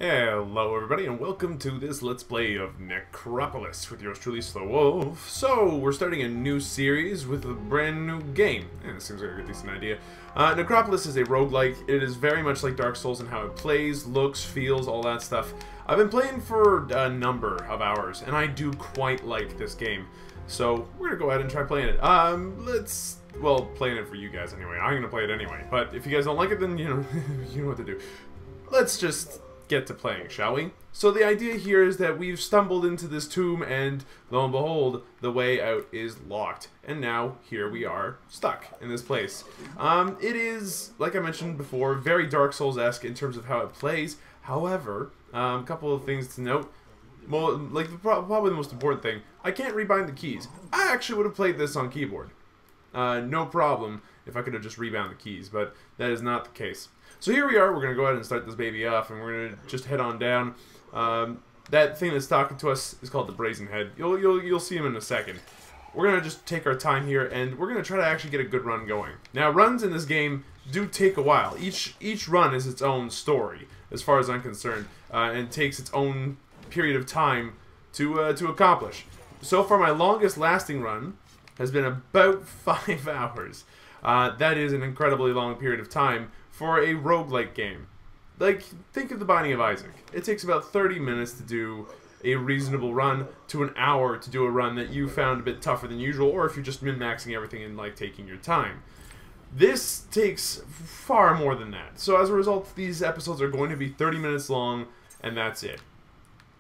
Hello everybody and welcome to this Let's Play of Necropolis with yours truly, SlowWolf. So, we're starting a new series with a brand new game. This seems like a decent idea. Necropolis is a roguelike. It is very much like Dark Souls in how it plays, looks, feels, all that stuff. I've been playing for a number of hours, and I do quite like this game. So, we're gonna go ahead and try playing it. Well, playing it for you guys anyway. I'm gonna play it anyway. But if you guys don't like it, then, you know, you know what to do. Let's just get to playing, shall we? So the idea here is that we've stumbled into this tomb and lo and behold, the way out is locked. And now here we are stuck in this place. It is, like I mentioned before, very Dark Souls-esque in terms of how it plays. However, a couple of things to note. Well, like probably the most important thing, I can't rebind the keys. I actually would have played this on keyboard. No problem if I could have just rebound the keys, but that is not the case. So here we are, we're going to go ahead and start this baby off, and we're going to just head on down. That thing that's talking to us is called the Brazen Head. You'll see him in a second. We're going to just take our time here, and we're going to try to actually get a good run going. Now, runs in this game do take a while. Each run is its own story, as far as I'm concerned, and takes its own period of time to accomplish. So far, my longest lasting run has been about 5 hours. That is an incredibly long period of time for a roguelike game. Like, think of The Binding of Isaac. It takes about 30 minutes to do a reasonable run to an hour to do a run that you found a bit tougher than usual, or if you're just min-maxing everything and, like, taking your time. This takes far more than that. So as a result, these episodes are going to be 30 minutes long, and that's it.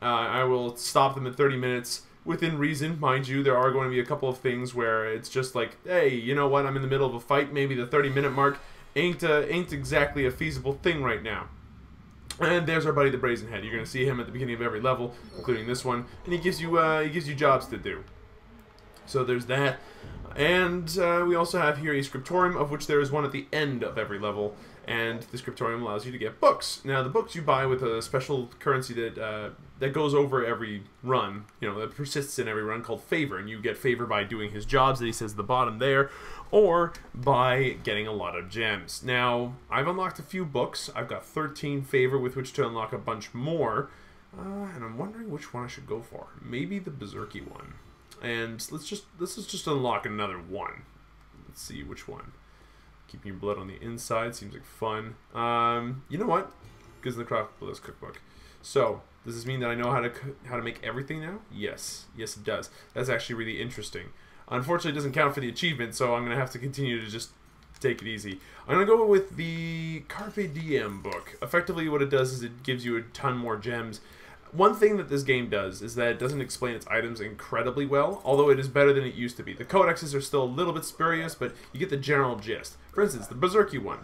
I will stop them at 30 minutes within reason, mind you. There are going to be a couple of things where it's just like, hey, you know what, I'm in the middle of a fight, maybe the 30-minute mark ain't exactly a feasible thing right now. And there's our buddy the Brazen Head. You're going to see him at the beginning of every level, including this one, and he gives you jobs to do. So there's that. And we also have here a scriptorium, of which there is one at the end of every level, and the scriptorium allows you to get books. Now, the books you buy with a special currency that goes over every run, you know, that persists in every run, called favor, and you get favor by doing his jobs that he says at the bottom there, or by getting a lot of gems. Now, I've unlocked a few books. I've got 13 favor with which to unlock a bunch more, and I'm wondering which one I should go for. Maybe the Berserky one. And let's just unlock another one. Let's see which one. Keeping your blood on the inside seems like fun. You know what? Because the Necropolis cookbook. So, does this mean that I know how to make everything now? Yes. Yes, it does. That's actually really interesting. Unfortunately, it doesn't count for the achievement, so I'm going to have to continue to just take it easy. I'm going to go with the Carpe Diem book. Effectively, what it does is it gives you a ton more gems. One thing that this game does is that it doesn't explain its items incredibly well, although it is better than it used to be. The codexes are still a little bit spurious, but you get the general gist. For instance, the Berserky one.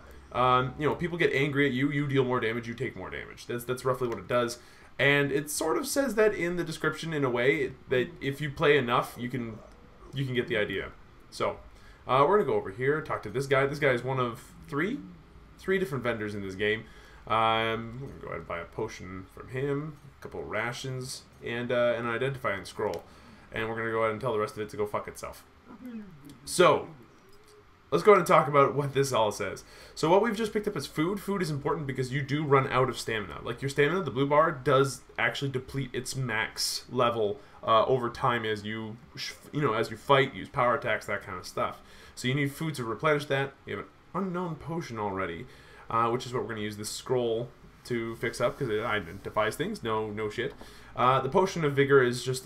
You know, people get angry at you, you deal more damage, you take more damage. That's roughly what it does. And it sort of says that in the description in a way that if you play enough, you can get the idea. So, we're going to go over here, talk to this guy. This guy is one of three different vendors in this game. We're going to go ahead and buy a potion from him, a couple of rations, and an identifying scroll. And we're going to go ahead and tell the rest of it to go fuck itself. So, let's go ahead and talk about what this all says. So what we've just picked up is food. Food is important because you do run out of stamina. Like, your stamina, the blue bar, does actually deplete its max level over time as you fight, use power attacks, that kind of stuff. So you need food to replenish that. We have an unknown potion already. Which is what we're going to use this scroll to fix up, because it identifies things. No shit. The Potion of Vigor is just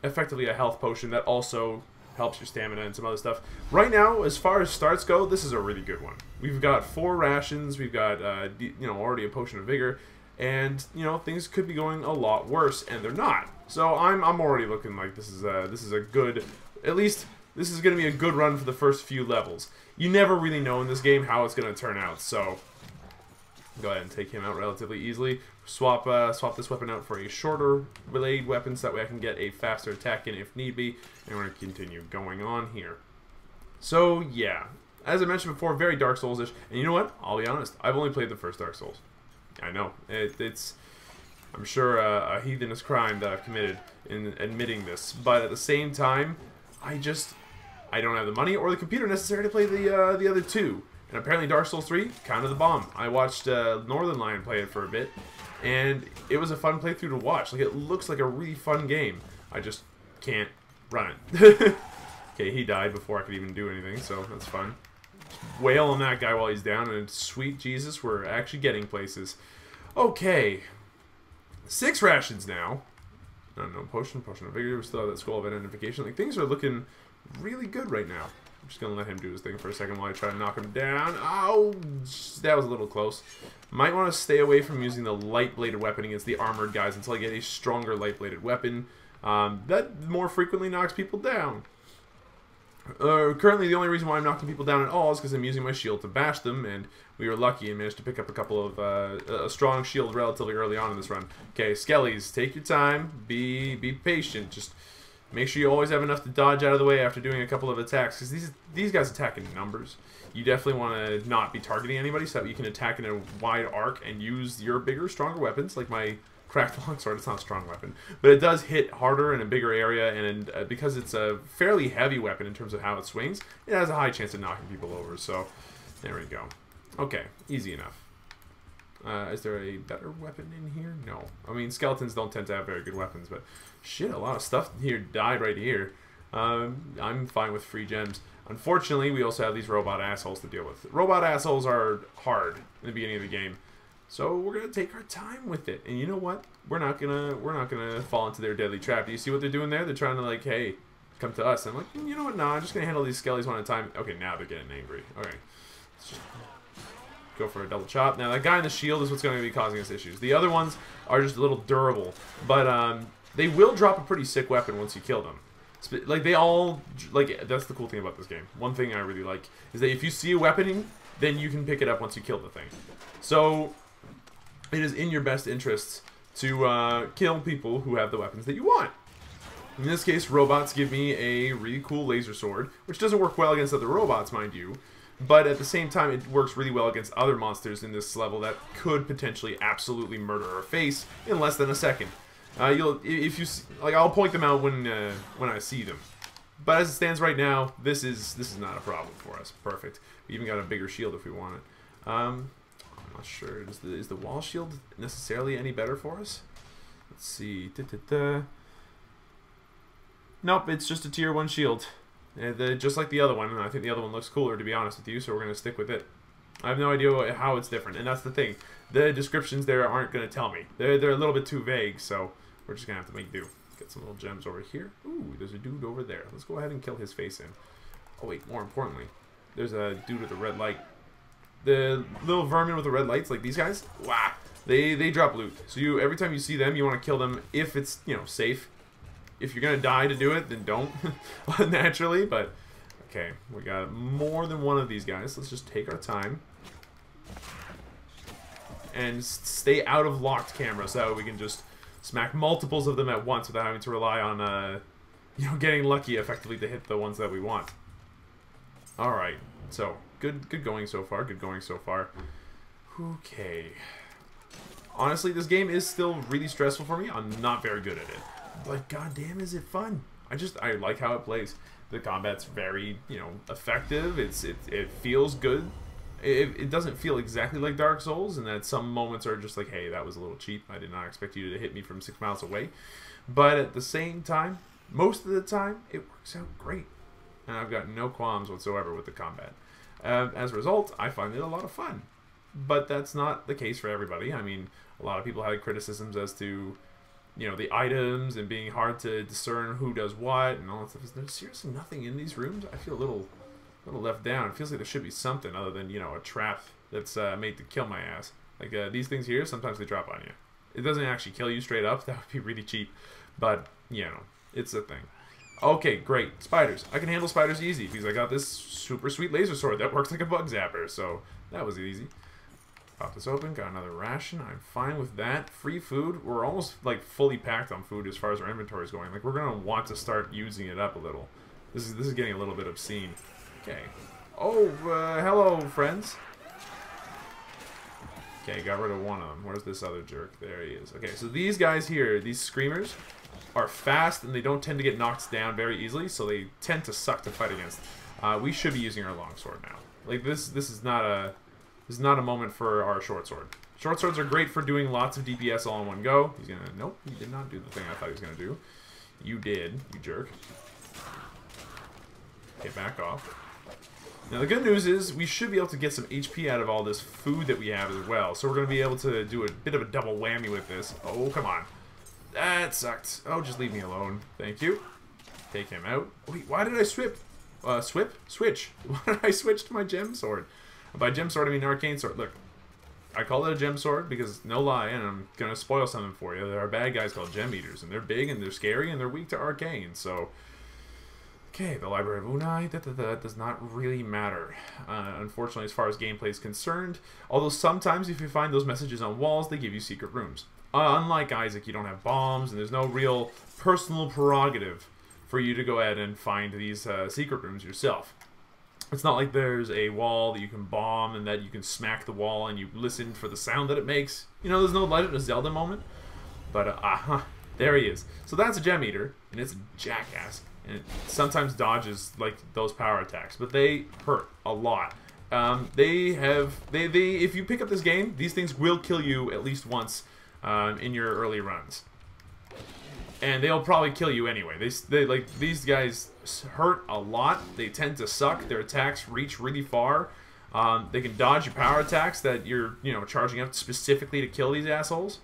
effectively a health potion that also helps your stamina and some other stuff. Right now, as far as starts go, this is a really good one. We've got 4 rations, we've got already a Potion of Vigor, and things could be going a lot worse, and they're not. So I'm already looking like this is a good, at least this is going to be a good run for the first few levels. You never really know in this game how it's going to turn out, so go ahead and take him out relatively easily. Swap this weapon out for a shorter blade weapon so that way I can get a faster attack in if need be. And we're going to continue going on here. So, yeah. As I mentioned before, very Dark Souls-ish. And you know what? I'll be honest. I've only played the first Dark Souls. I know. I'm sure a heathenous crime that I've committed in admitting this. But at the same time, I don't have the money or the computer necessary to play the other two. And apparently Dark Souls 3, kind of the bomb. I watched Northern Lion play it for a bit, and it was a fun playthrough to watch. Like, it looks like a really fun game. I just can't run it. Okay, he died before I could even do anything, so that's fun. Just wail on that guy while he's down, and sweet Jesus, we're actually getting places. Okay. 6 rations now. No, potion of vigor. We still have that scroll of identification. Like, things are looking really good right now. I'm just gonna let him do his thing for a second while I try to knock him down. Oh, that was a little close. Might want to stay away from using the light-bladed weapon against the armored guys until I get a stronger light-bladed weapon. That more frequently knocks people down. Currently, the only reason why I'm knocking people down at all is because I'm using my shield to bash them, and we were lucky and managed to pick up a couple of a strong shield relatively early on in this run. Okay, Skellies, take your time, be patient, just make sure you always have enough to dodge out of the way after doing a couple of attacks, because these guys attack in numbers. You definitely want to not be targeting anybody so that you can attack in a wide arc and use your bigger, stronger weapons, like my cracked longsword. It's not a strong weapon, but it does hit harder in a bigger area, and because it's a fairly heavy weapon in terms of how it swings, it has a high chance of knocking people over, so there we go. Okay, easy enough. Is there a better weapon in here? No. I mean, skeletons don't tend to have very good weapons, but shit, a lot of stuff here died right here. I'm fine with free gems. Unfortunately, we also have these robot assholes to deal with. Robot assholes are hard in the beginning of the game. So we're gonna take our time with it, and you know what? We're not gonna fall into their deadly trap. Do you see what they're doing there? They're trying to like, hey, come to us. And I'm like, you know what? No, I'm just gonna handle these skellies one at a time. Okay, now they're getting angry. Okay, let's just go for a double chop. Now that guy in the shield is what's going to be causing us issues. The other ones are just a little durable, but they will drop a pretty sick weapon once you kill them. Like they all, like that's the cool thing about this game. One thing I really like is that if you see a weapon, then you can pick it up once you kill the thing. So it is in your best interests to kill people who have the weapons that you want. In this case, robots give me a really cool laser sword, which doesn't work well against other robots, mind you, but at the same time, it works really well against other monsters in this level that could potentially absolutely murder our face in less than a second. I'll point them out when I see them. But as it stands right now, this is not a problem for us. Perfect. We even got a bigger shield if we want it. I'm not sure. Is the wall shield necessarily any better for us? Let's see. Nope, it's just a tier 1 shield. Just like the other one, and I think the other one looks cooler, to be honest with you, so we're going to stick with it. I have no idea how it's different, and that's the thing. The descriptions there aren't going to tell me. They're a little bit too vague, so we're just going to have to make do. Get some little gems over here. Ooh, there's a dude over there. Let's go ahead and kill his face in. Oh wait, more importantly, there's a dude with a red light. The little vermin with the red lights, like these guys, wow, they drop loot. So every time you see them, you want to kill them if it's, safe. If you're gonna die to do it, then don't, naturally, but okay, we got more than one of these guys. Let's just take our time and stay out of locked camera so we can just smack multiples of them at once without having to rely on, getting lucky effectively to hit the ones that we want. Alright, so, good going so far, Okay. Honestly, this game is still really stressful for me. I'm not very good at it. But goddamn, is it fun? I like how it plays. The combat's very, effective. It feels good. It doesn't feel exactly like Dark Souls, and that some moments are just like, hey, that was a little cheap. I did not expect you to hit me from 6 miles away. But at the same time, most of the time, it works out great. And I've got no qualms whatsoever with the combat. As a result, I find it a lot of fun. But that's not the case for everybody. I mean, a lot of people had criticisms as to the items and being hard to discern who does what and all that stuff. There's seriously nothing in these rooms. I feel a little left down. It feels like there should be something other than, a trap that's made to kill my ass. Like, these things here, sometimes they drop on you. It doesn't actually kill you straight up. That would be really cheap. But, it's a thing. Okay, great. Spiders. I can handle spiders easy because I got this super sweet laser sword that works like a bug zapper. So, that was easy. Pop this open, got another ration. I'm fine with that. Free food. We're almost like fully packed on food as far as our inventory is going. Like, we're gonna want to start using it up a little. This is getting a little bit obscene. Okay. Oh, hello, friends. Okay, got rid of one of them. Where's this other jerk? There he is. Okay, so these guys here, these screamers, are fast and they don't tend to get knocked down very easily, so they tend to suck to fight against. We should be using our longsword now. Like this is not a moment for our short sword. Short swords are great for doing lots of DPS all in one go. He's gonna... Nope, he did not do the thing I thought he was gonna do. You did, you jerk. Okay, back off. Now the good news is we should be able to get some HP out of all this food that we have as well. So we're going to be able to do a bit of a double whammy with this. Oh, come on. That sucked. Oh, just leave me alone. Thank you. Take him out. Wait, why did I switch? Why did I switch to my gem sword? By gem sword, I mean arcane sword. Look, I call it a gem sword because, no lie, and I'm going to spoil something for you. There are bad guys called gem eaters, and they're big, and they're scary, and they're weak to arcane, so... Okay, the Library of Unai, that does not really matter, unfortunately, as far as gameplay is concerned. Although sometimes if you find those messages on walls, they give you secret rooms. Unlike Isaac, you don't have bombs, and there's no real personal prerogative for you to go ahead and find these secret rooms yourself. It's not like there's a wall that you can bomb and that you can smack the wall and you listen for the sound that it makes. You know, there's no Legend of Zelda moment. But, there he is. So that's a gem eater, and it's a jackass. And it sometimes dodges like those power attacks, but they hurt a lot. If you pick up this game, these things will kill you at least once in your early runs, and they'll probably kill you anyway. They like these guys hurt a lot. They tend to suck. Their attacks reach really far. They can dodge your power attacks that you're charging up specifically to kill these assholes.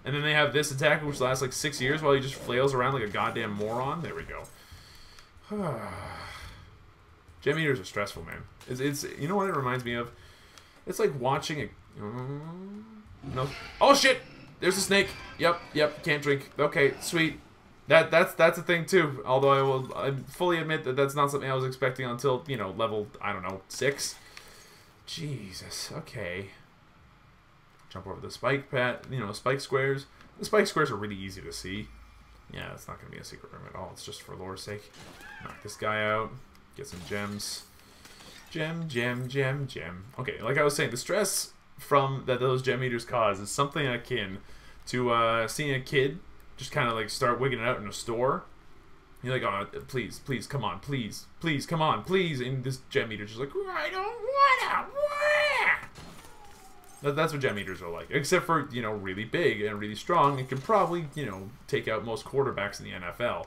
And then they have this attack, which lasts like 6 years while he just flails around like a goddamn moron. There we go. Gem eaters are stressful, man. It's you know what it reminds me of? It's like watching a... no. Oh, shit! There's a snake. Yep, can't drink. Okay, sweet. That's a thing, too. Although I fully admit that that's not something I was expecting until, level, I don't know, 6. Jesus, okay. Jump over the spike spike squares. The spike squares are really easy to see. Yeah, it's not going to be a secret room at all. It's just for lore's sake. Knock this guy out. Get some gems. Gem. Okay, like I was saying, the stress that those gem eaters cause is something akin to seeing a kid just kind of like start wigging it out in a store. You're like, oh, please, come on, please, come on, please. And this gem eater's just like, I don't wanna. That's what gem eaters are like. Except for, really big and really strong. It can probably, take out most quarterbacks in the NFL.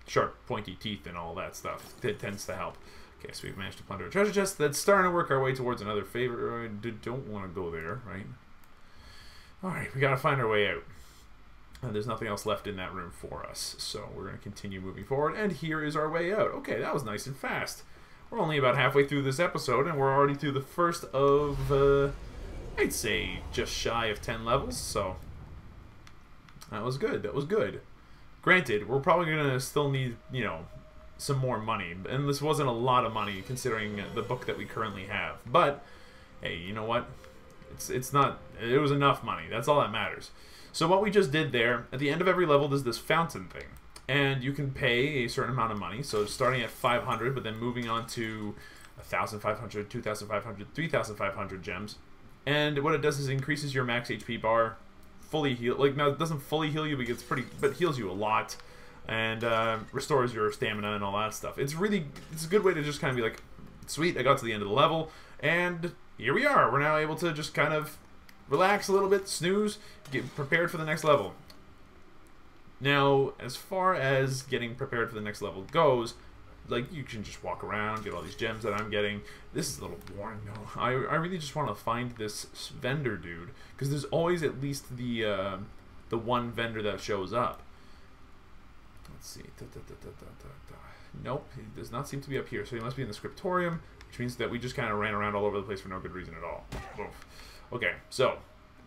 Sharp, pointy teeth and all that stuff. It tends to help. Okay, so we've managed to plunder a treasure chest. That's starting to work our way towards another favorite. I don't want to go there, right? Alright, we gotta find our way out. There's nothing else left in that room for us. So we're going to continue moving forward. And here is our way out. Okay, that was nice and fast. We're only about halfway through this episode, and we're already through the first of... I'd say just shy of 10 levels, so that was good. Granted, we're probably going to still need, some more money, and this wasn't a lot of money considering the book that we currently have. But, hey, you know what? It was enough money. That's all that matters. So what we just did there, at the end of every level, there's this fountain thing. And you can pay a certain amount of money, so starting at 500, but then moving on to 1,500, 2,500, 3,500 gems. And what it does is increases your max HP bar, fully heal. Like, no, it doesn't fully heal you, but heals you a lot, and restores your stamina and all that stuff. It's a good way to just kind of be like, sweet, I got to the end of the level, and here we are. We're now able to just kind of relax a little bit, snooze, get prepared for the next level. Now, as far as getting prepared for the next level goes, like, you can just walk around, get all these gems that I'm getting. This is a little boring, though. I really just want to find this vendor dude, because there's always at least the one vendor that shows up. Let's see. Nope, he does not seem to be up here, so he must be in the scriptorium, which means that we just kind of ran around all over the place for no good reason at all. Oof. Okay, so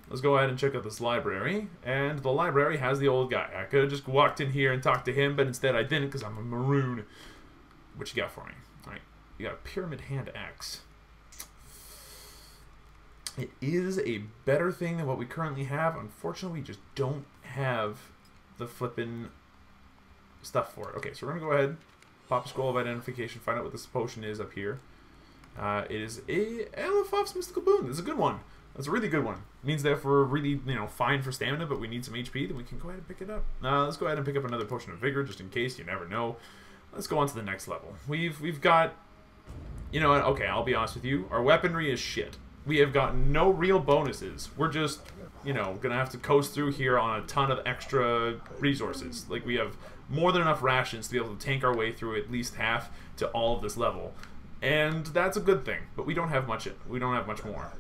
let's go ahead and check out this library, and the library has the old guy. I could have just walked in here and talked to him, but instead I didn't because I'm a maroon. What you got for me? Alright, you got a Pyramid Hand Axe. It is a better thing than what we currently have. Unfortunately, we just don't have the flippin' stuff for it. Okay, so we're going to go ahead, pop a scroll of identification, find out what this potion is up here. It is a Elefof's Mystical Boon. It's a good one. That's a really good one. It means that if we're really, fine for stamina, but we need some HP, then we can go ahead and pick it up. Let's go ahead and pick up another Potion of Vigor, just in case. You never know. Let's go on to the next level. We've got You know what? Okay, I'll be honest with you. Our weaponry is shit. We have got no real bonuses. We're just, you know, gonna have to coast through here on a ton of extra resources. Like, we have more than enough rations to be able to tank our way through at least half to all of this level. And that's a good thing, but we don't have much. We don't have much more.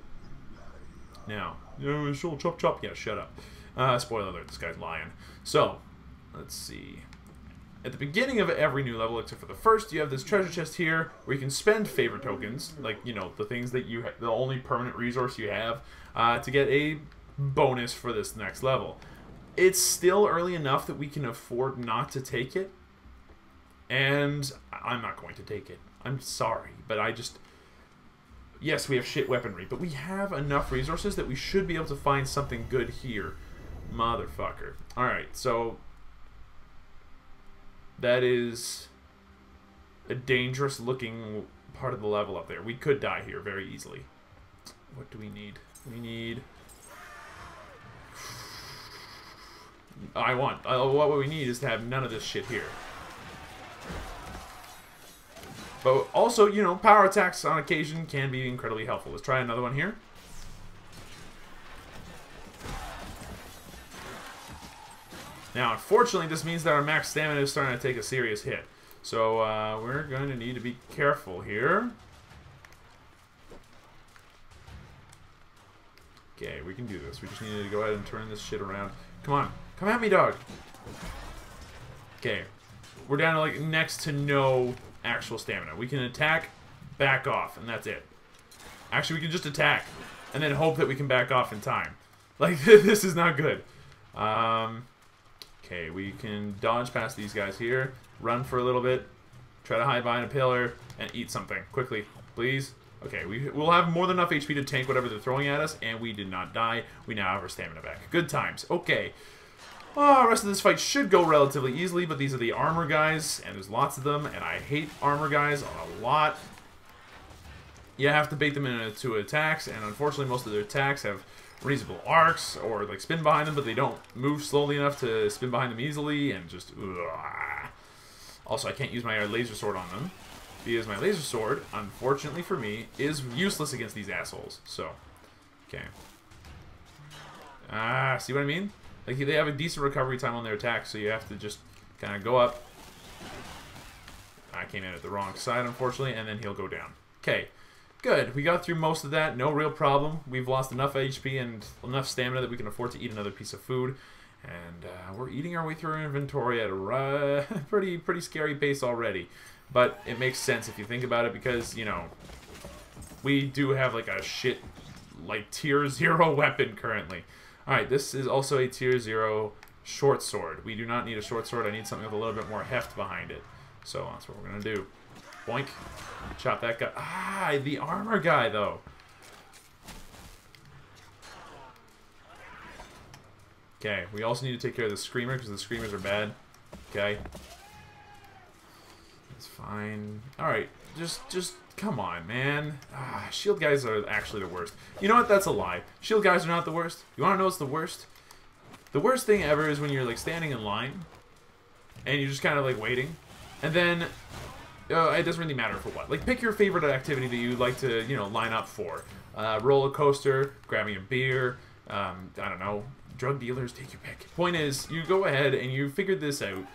Now, sure, chop chop. Yeah, shut up. Spoiler alert: this guy's lying. So, let's see. At the beginning of every new level, except for the first, you have this treasure chest here where you can spend favor tokens, like, you know, the things that you the only permanent resource you have, to get a bonus for this next level. It's still early enough that we can afford not to take it, and I'm not going to take it. I'm sorry, but I just... Yes, we have shit weaponry, but we have enough resources that we should be able to find something good here. Motherfucker. Alright, so... That is a dangerous looking part of the level up there. We could die here very easily. What do we need? We need... what we need is to have none of this shit here. But also, you know, power attacks on occasion can be incredibly helpful. Let's try another one here. Now, unfortunately, this means that our max stamina is starting to take a serious hit. So, we're going to need to be careful here. Okay, we can do this. We just need to go ahead and turn this shit around. Come on. Come at me, dog. Okay. We're down to, like, next to no actual stamina. We can attack, back off, and that's it. Actually, we can just attack, and then hope that we can back off in time. Like, this is not good. Okay, we can dodge past these guys here, run for a little bit, try to hide behind a pillar, and eat something. Quickly, please. Okay, we'll have more than enough HP to tank whatever they're throwing at us, and we did not die. We now have our stamina back. Good times. Okay. The rest of this fight should go relatively easily, but these are the armor guys, and there's lots of them, and I hate armor guys a lot. You have to bait them into attacks, and unfortunately most of their attacks have reasonable arcs, or like spin behind them, but they don't move slowly enough to spin behind them easily, and just... Ugh. Also, I can't use my laser sword on them, because my laser sword, unfortunately for me, is useless against these assholes. So, okay. See what I mean? Like, they have a decent recovery time on their attacks, so you have to just kind of go up. I came in at the wrong side, unfortunately, and then he'll go down. Okay, good. We got through most of that. No real problem. We've lost enough HP and enough stamina that we can afford to eat another piece of food. And we're eating our way through our inventory at a pretty scary pace already. But it makes sense if you think about it, because, you know, we do have, like, a shit, like, tier 0 weapon currently. Alright, this is also a tier 0 short sword. We do not need a short sword. I need something with a little bit more heft behind it. So that's what we're going to do. Boink. Chop that guy. Ah, the armor guy, though. Okay, we also need to take care of the screamer, because the screamers are bad. Okay. It's fine. Alright, just come on, man. Ah, shield guys are actually the worst. You know what? That's a lie. Shield guys are not the worst. You want to know what's the worst? The worst thing ever is when you're, like, standing in line, and you're just kind of, like, waiting, and then it doesn't really matter for what. Like, pick your favorite activity that you like to, you know, line up for. Roller coaster, grabbing a beer, I don't know, drug dealers, take your pick. Point is, you go ahead and you figured this out,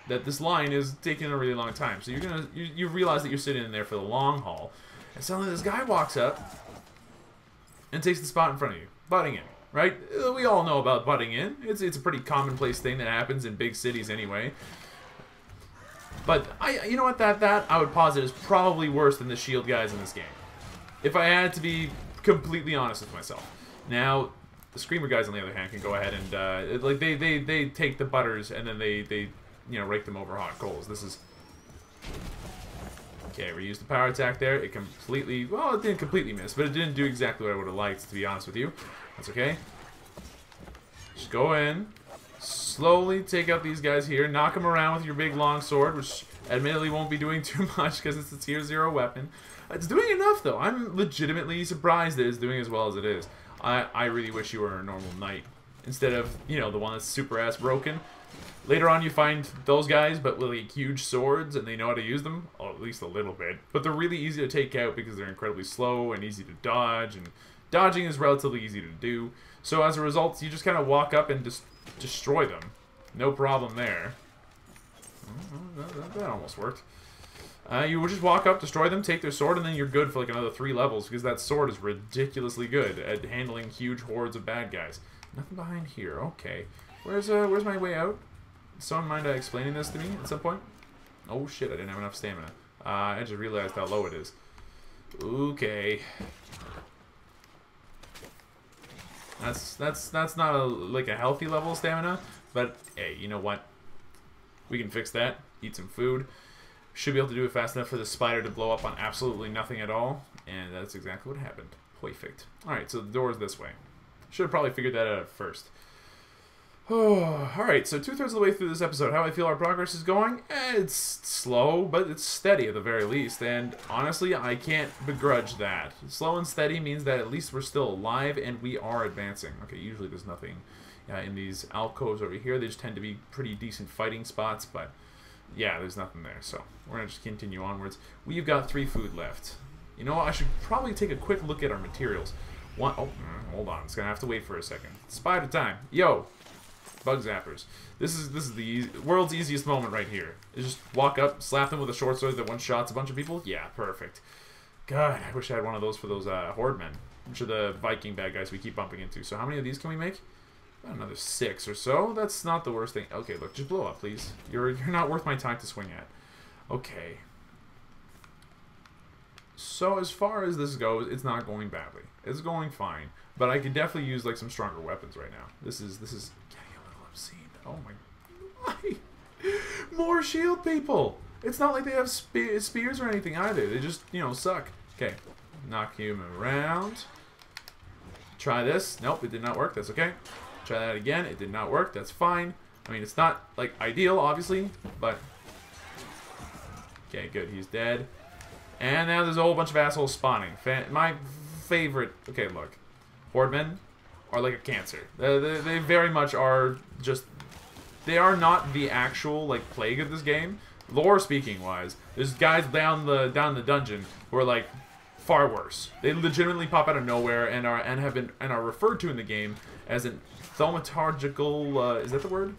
that this line is taking a really long time. So you realize that you're sitting in there for the long haul, and suddenly this guy walks up and takes the spot in front of you, butting in, right? We all know about butting in. It's a pretty commonplace thing that happens in big cities anyway. But you know what, that I would posit is probably worse than the shield guys in this game, if I had to be completely honest with myself. Now, the screamer guys on the other hand can go ahead and like they take the butters and then they you know, rake them over hot coals. This is... Okay, we used the power attack there. It completely... Well, it didn't completely miss, but it didn't do exactly what I would have liked, to be honest with you. That's okay. Just go in. Slowly take out these guys here. Knock them around with your big long sword, which admittedly won't be doing too much because it's a tier 0 weapon. It's doing enough, though. I'm legitimately surprised that it's doing as well as it is. I really wish you were a normal knight instead of, you know, the one that's super ass broken. Later on you find those guys, but with like huge swords, and they know how to use them, or at least a little bit. But they're really easy to take out because they're incredibly slow and easy to dodge, and dodging is relatively easy to do. So as a result, you just kind of walk up and just destroy them. No problem there. That almost worked. You would just walk up, destroy them, take their sword, and then you're good for like another 3 levels, because that sword is ridiculously good at handling huge hordes of bad guys. Nothing behind here. Okay. Where's my way out? Someone mind explaining this to me at some point? Oh shit, I didn't have enough stamina. I just realized how low it is. Okay. That's not like a healthy level of stamina, but hey, you know what? We can fix that. Eat some food. Should be able to do it fast enough for the spider to blow up on absolutely nothing at all, and that's exactly what happened. Perfect. Alright, so the door is this way. Should have probably figured that out at first. Oh, alright, so 2/3 of the way through this episode. How I feel our progress is going? It's slow, but it's steady at the very least, and honestly, I can't begrudge that. Slow and steady means that at least we're still alive, and we are advancing. Okay, usually there's nothing in these alcoves over here. They just tend to be pretty decent fighting spots, but yeah, there's nothing there, so we're going to just continue onwards. We've got 3 food left. You know what? I should probably take a quick look at our materials. Oh, hold on. It's going to have to wait for a second. Spider time. Yo! Bug zappers. This is the world's easiest moment right here. Is just walk up, slap them with a short sword that one-shots a bunch of people. Yeah, perfect. God, I wish I had one of those for those horde men, which are the Viking bad guys we keep bumping into. So how many of these can we make? About another 6 or so. That's not the worst thing. Okay, look, just blow up, please. You're not worth my time to swing at. Okay. So as far as this goes, it's not going badly. It's going fine, but I could definitely use like some stronger weapons right now. This is getting a little obscene. Oh my! Why? More shield people. It's not like they have spears or anything either. They just, you know, suck. Okay, knock him around. Try this. Nope, it did not work. That's okay. Try that again. It did not work. That's fine. I mean, it's not like ideal, obviously, but okay, good. He's dead. And now there's a whole bunch of assholes spawning. My favorite... Okay, look. Hordemen are like a cancer. They very much are just... They are not the actual, like, plague of this game. Lore speaking wise, there's guys down the dungeon who are, like, far worse. They legitimately pop out of nowhere and are referred to in the game as an thaumaturgical... is that the word?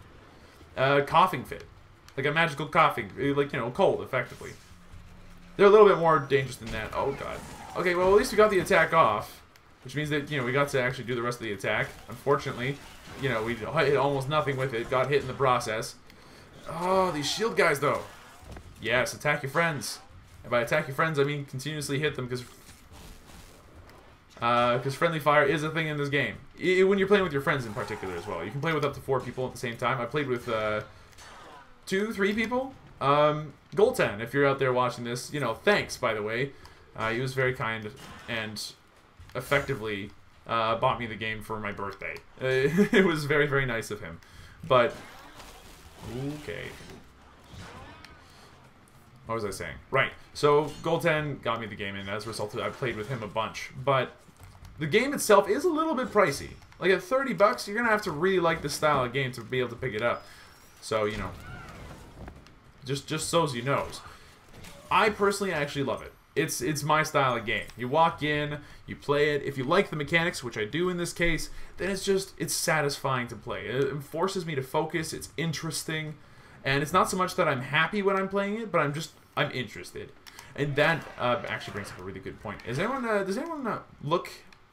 Coughing fit. Like a magical coughing... Like, you know, cold, effectively. They're a little bit more dangerous than that. Oh, God. Okay, well, at least we got the attack off. Which means that, you know, we got to actually do the rest of the attack. Unfortunately, you know, we hit almost nothing with it. Got hit in the process. Oh, these shield guys, though. Yes, attack your friends. And by attack your friends, I mean continuously hit them, because friendly fire is a thing in this game. When you're playing with your friends in particular as well. You can play with up to 4 people at the same time. I played with 2, 3 people. Golten, if you're out there watching this, you know, thanks, by the way. He was very kind and effectively bought me the game for my birthday. It was very, very nice of him. But, okay. What was I saying? Right, so Golten got me the game, and as a result, I played with him a bunch. But the game itself is a little bit pricey. Like, at 30 bucks, you're going to have to really like this style of game to be able to pick it up. So, you know... Just so's you knows. I personally actually love it. It's my style of game. You walk in, you play it. If you like the mechanics, which I do in this case, then it's satisfying to play. It forces me to focus. It's interesting, and it's not so much that I'm happy when I'm playing it, but I'm interested. And that actually brings up a really good point. Does anyone look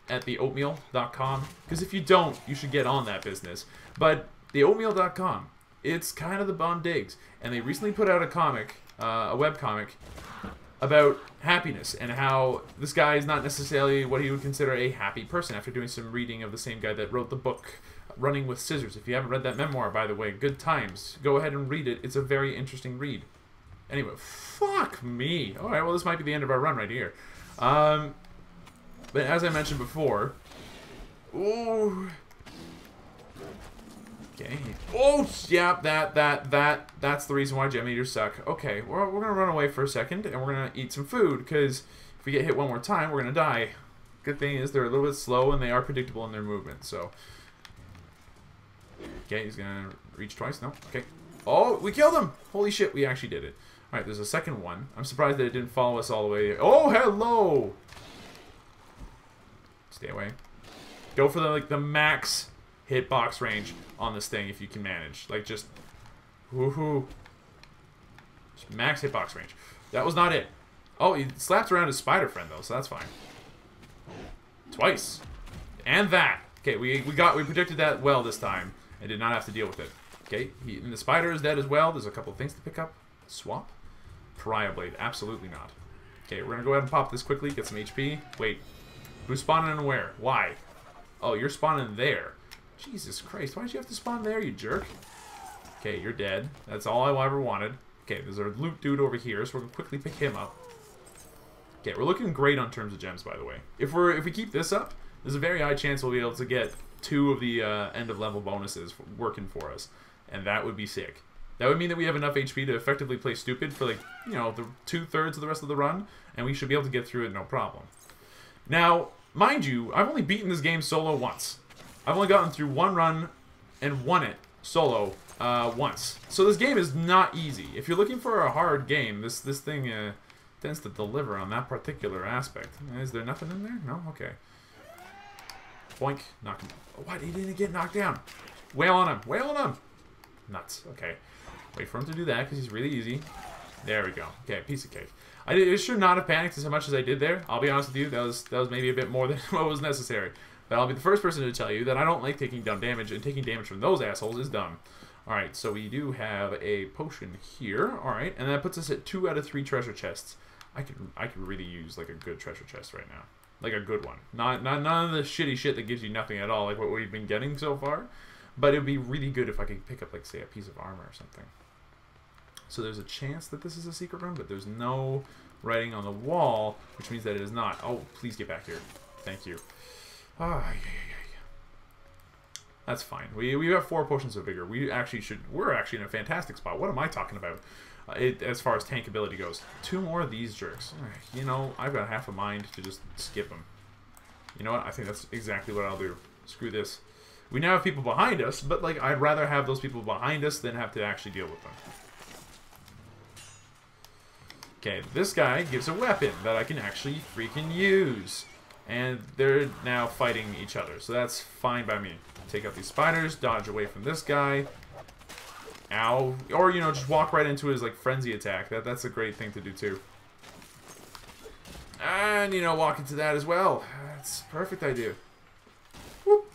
at the oatmeal.com? Because if you don't, you should get on that business. But the oatmeal.com. It's kind of the bomb digs. And they recently put out a comic, a webcomic, about happiness and how this guy is not necessarily what he would consider a happy person after doing some reading of the same guy that wrote the book, Running with Scissors. If you haven't read that memoir, by the way, good times. Go ahead and read it. It's a very interesting read. Anyway, fuck me. Alright, well, this might be the end of our run right here. But as I mentioned before... Ooh... Okay. Oh, yeah, that's the reason why gem eaters suck. Okay, we're gonna run away for a second, and we're gonna eat some food, because if we get hit one more time, we're gonna die. Good thing is they're a little bit slow, and they are predictable in their movement, so... Okay, he's gonna reach twice. No. Okay. Oh, we killed him! Holy shit, we actually did it. Alright, there's a second one. I'm surprised that it didn't follow us all the way. Oh, hello! Stay away. Go for the max hitbox range on this thing if you can manage. Like, just... Woohoo. Just max hitbox range. That was not it. Oh, he slapped around his spider friend, though, so that's fine. Twice. And that. Okay, we predicted that well this time. And did not have to deal with it. Okay, and the spider is dead as well. There's a couple of things to pick up. Swap. Pariah Blade. Absolutely not. Okay, we're going to go ahead and pop this quickly. Get some HP. Wait. Who's spawning and where? Why? Oh, you're spawning there. Jesus Christ. Why'd you have to spawn there, you jerk? Okay, you're dead. That's all I ever wanted. Okay, there's our loot dude over here, so we're going to quickly pick him up. Okay, we're looking great on terms of gems, by the way. If we keep this up, there's a very high chance we'll be able to get 2 of the end of level bonuses working for us. And that would be sick. That would mean that we have enough HP to effectively play stupid for, like, you know, the 2/3 of the rest of the run, and we should be able to get through it no problem. Now, mind you, I've only beaten this game solo once. I've only gotten through one run and won it solo once. So this game is not easy. If you're looking for a hard game, this thing tends to deliver on that particular aspect. Is there nothing in there? No? Okay. Boink. Knock him. What? He didn't get knocked down. Wail on him. Wail on him. Nuts. Okay. Wait for him to do that because he's really easy. There we go. Okay, piece of cake. I should not have panicked as much as I did there. I'll be honest with you. That was maybe a bit more than what was necessary. But I'll be the first person to tell you that I don't like taking dumb damage, and taking damage from those assholes is dumb. Alright, so we do have a potion here. Alright, and that puts us at 2 out of 3 treasure chests. I could really use like a good treasure chest right now. Like a good one. Not none of the shitty shit that gives you nothing at all, like what we've been getting so far. But it would be really good if I could pick up, like, say, a piece of armor or something. So there's a chance that this is a secret room, but there's no writing on the wall, which means that it is not. Oh, please get back here. Thank you. Ah, yeah. That's fine. We have 4 potions of vigor. We're actually in a fantastic spot. What am I talking about? As far as tank ability goes. 2 more of these jerks. You know, I've got half a mind to just skip them. You know what? I think that's exactly what I'll do. Screw this. We now have people behind us, but, like, I'd rather have those people behind us than have to actually deal with them. Okay, this guy gives a weapon that I can actually freaking use. And they're now fighting each other, so that's fine by me. Take out these spiders, dodge away from this guy. Ow. Or, you know, just walk right into his, like, frenzy attack. That's a great thing to do, too. And, you know, walk into that as well. That's a perfect idea. Whoop.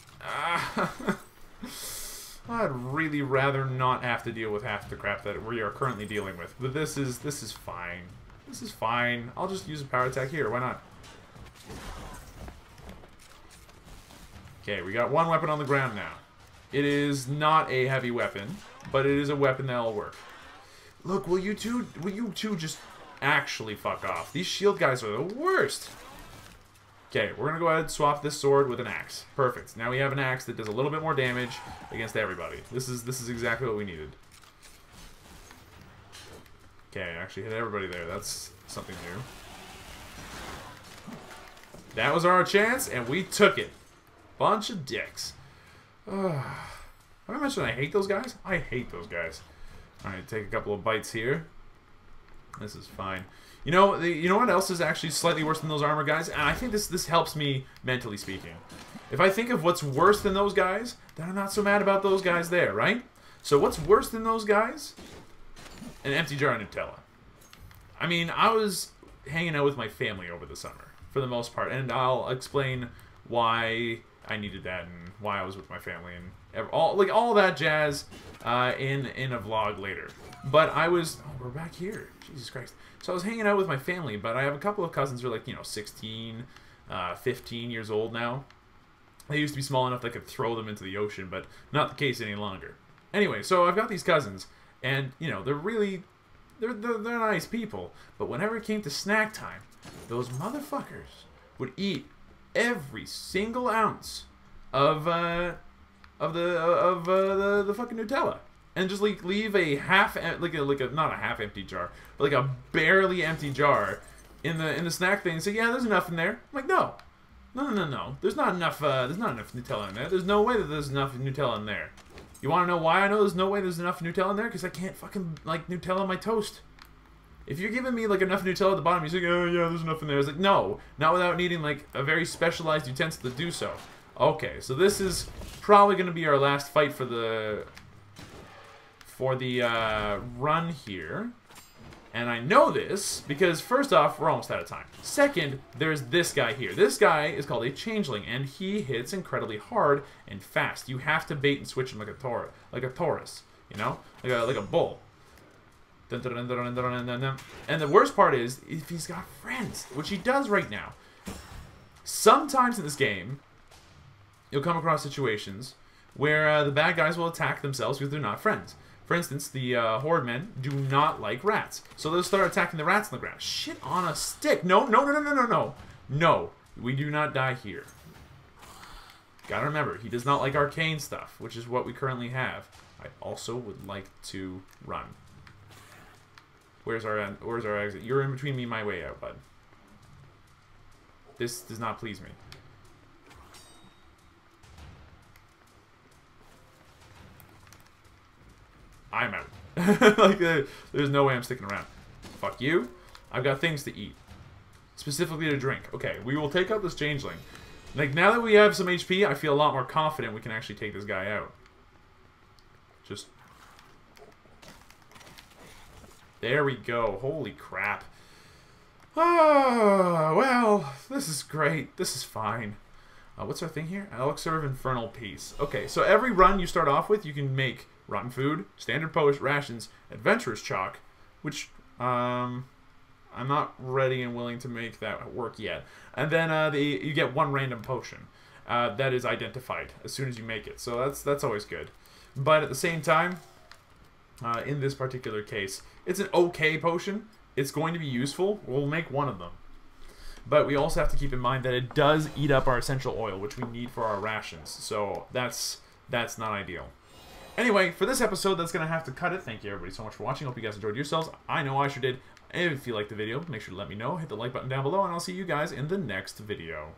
I'd really rather not have to deal with half the crap that we are currently dealing with. But this is fine. This is fine. I'll just use a power attack here. Why not? Okay, we got 1 weapon on the ground now. It is not a heavy weapon, but it is a weapon that'll work. Look, will you two just actually fuck off? These shield guys are the worst. Okay, we're gonna go ahead and swap this sword with an axe. Perfect. Now we have an axe that does a little bit more damage against everybody. This is exactly what we needed. Okay, I actually hit everybody there. That's something new. That was our chance, and we took it. Bunch of dicks. Have I mentioned I hate those guys? I hate those guys. Alright, take a couple of bites here. This is fine. You know what else is actually slightly worse than those armor guys? And I think this helps me, mentally speaking. If I think of what's worse than those guys, then I'm not so mad about those guys there, right? So what's worse than those guys? An empty jar of Nutella. I mean, I was hanging out with my family over the summer, for the most part. And I'll explain why I needed that and why I was with my family and all that jazz in a vlog later. But I was... Oh, we're back here. Jesus Christ. So I was hanging out with my family, but I have a couple of cousins who are like, you know, 16, 15 years old now. They used to be small enough that I could throw them into the ocean, but not the case any longer. Anyway, so I've got these cousins, and, you know, they're nice people. But whenever it came to snack time, those motherfuckers would eat every single ounce of the fucking Nutella. And just like leave a not a half empty jar, but like a barely empty jar in the snack thing and say, yeah, there's enough in there. I'm like, no. There's not enough Nutella in there. There's no way that there's enough Nutella in there. You want to know why I know there's no way there's enough Nutella in there? Because I can't fucking, like, Nutella on my toast. If you're giving me, like, enough Nutella at the bottom, you're saying, oh, yeah, there's enough in there. It's like, no. Not without needing, like, a very specialized utensil to do so. Okay, so this is probably going to be our last fight for the run here. And I know this because, first off, we're almost out of time. Second, there's this guy here. This guy is called a changeling, and he hits incredibly hard and fast. You have to bait and switch him like a Taurus, you know? Like a bull. Dun, dun, dun, dun, dun, dun, dun. And the worst part is, if he's got friends, which he does right now. Sometimes in this game, you'll come across situations where the bad guys will attack themselves because they're not friends. For instance, the horde men do not like rats. So they'll start attacking the rats on the ground. Shit on a stick. No, no, no, no, no, no, no. No, we do not die here. Gotta remember, he does not like arcane stuff, which is what we currently have. I also would like to run. Where's our exit? You're in between me and my way out, bud. This does not please me. I'm out. Like, there's no way I'm sticking around. Fuck you. I've got things to eat. Specifically to drink. Okay, we will take out this changeling. Like, now that we have some HP, I feel a lot more confident we can actually take this guy out. Just... There we go. Holy crap. Ah, well, this is great. This is fine. What's our thing here? Elixir of Infernal Peace. Okay, so every run you start off with, you can make rotten food, standard post rations, adventurer's chalk, which I'm not ready and willing to make that work yet. And then you get one random potion that is identified as soon as you make it. So that's always good. But at the same time, in this particular case, it's an okay potion. It's going to be useful. We'll make one of them. But we also have to keep in mind that it does eat up our essential oil, which we need for our rations. So that's not ideal. Anyway, for this episode, that's going to have to cut it. Thank you, everybody, so much for watching. Hope you guys enjoyed yourselves. I know I sure did. If you liked the video, make sure to let me know. Hit the like button down below, and I'll see you guys in the next video.